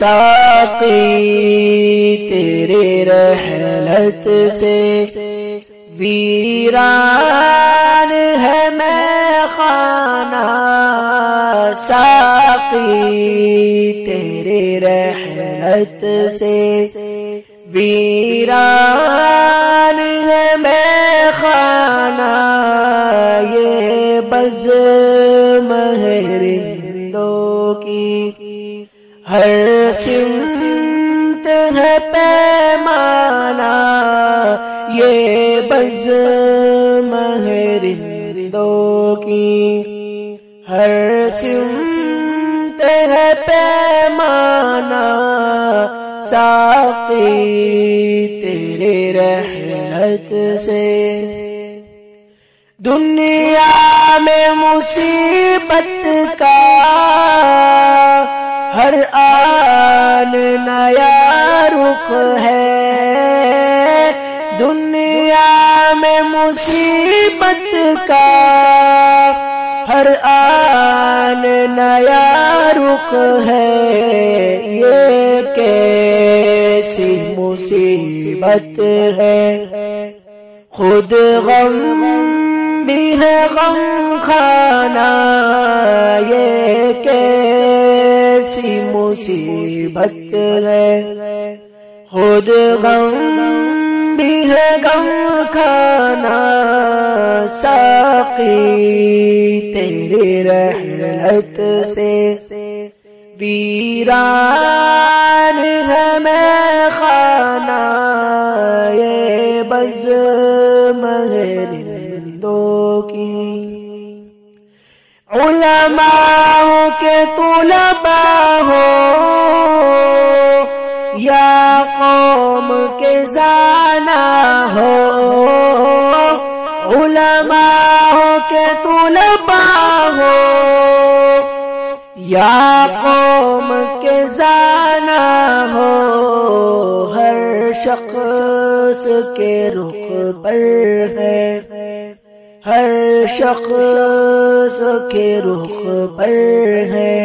ساقی تیرے رحلت سے ویران ہے میں خانہ، ساقی تیرے رحلت سے ویران ہے میں خانہ، یہ بزم ہے رندوں کی ہر سمت ہے پیمانہ، یہ بزم ہے رندوں کی ہر سمت ہے پیمانہ، ساقی تیرے رحلت سے دنیا میں مصیبت کا ہر آن نیا رخ ہے، دنیا میں مصیبت کا ہر آن نیا رخ ہے، یہ کیسی مصیبت ہے خود غم بھی ہے غم کھانا، یہ کیسی مصیبت ہے خود غم بھی ہے غم کھانا، ساقی تیرے رحلت سے ویران ہے میں خانہ، یہ بزم ہے رندوں کی علماء کے طلباء ہو یا قوم کے زانا ہو، علماء کے طلباء ہو یا قوم کے زانا ہو، ہر شخص کے رخ پر ہے، ہر شخص کے رخ پر ہے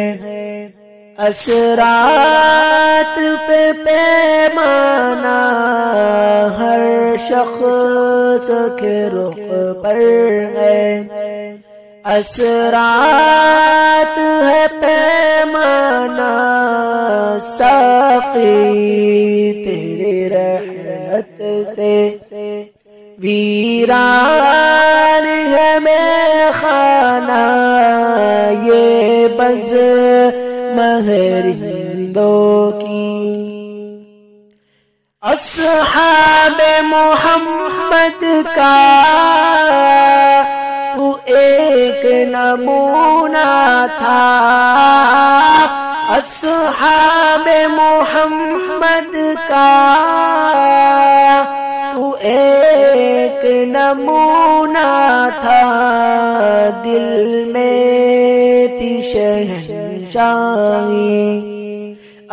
اسرات پہ پیمانہ، ہر شخص کے رخ پر ہے اسرات ہے پیمانہ، ساقی تیرے رحلت سے ویران ہے میں خانہ، یہ بزم ہے رندوں کی اصحاب محمد کا تو ایک نمونہ تھا، اصحاب محمد کا تو ایک نمونہ تھا، دل میں تھی شہنشاہی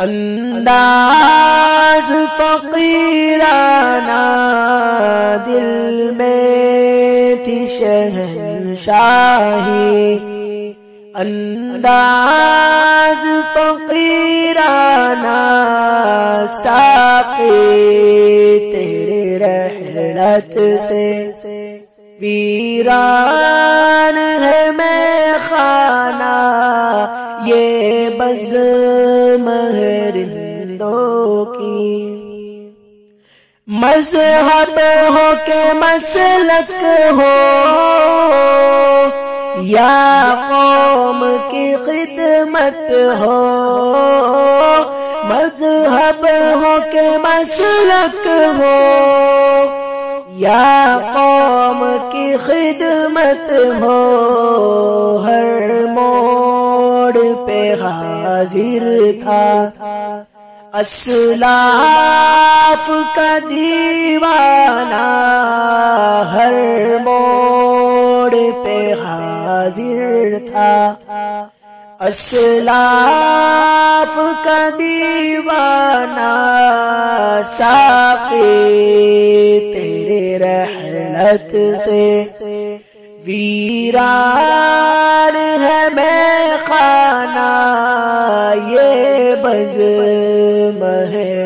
انداز فقیرانہ، دل میں تھی شہنشاہی انداز فقیرانہ، ساقی تیرے رحلت سے ویران ہے میں خانہ، یہ بزم ہے رندوں کی مذہب ہو کہ مسلک ہو یا قوم کی خدمت ہو، مذہب ہو کہ مسلک ہو یا قوم کی خدمت ہو، ہر موڑ پہ حاضر تھا اسلاف کا دیوانہ، ہر موڑ پہ حاضر تھا اسلاف کا دیوانہ، ساقی تیرے رحلت سے ویران ہے میں خانہ، یہ بزم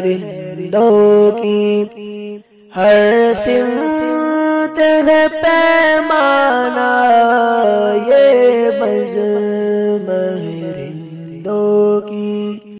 رندوں کی ہر سمت ہے پیمانہ، یہ بزم رندوں کی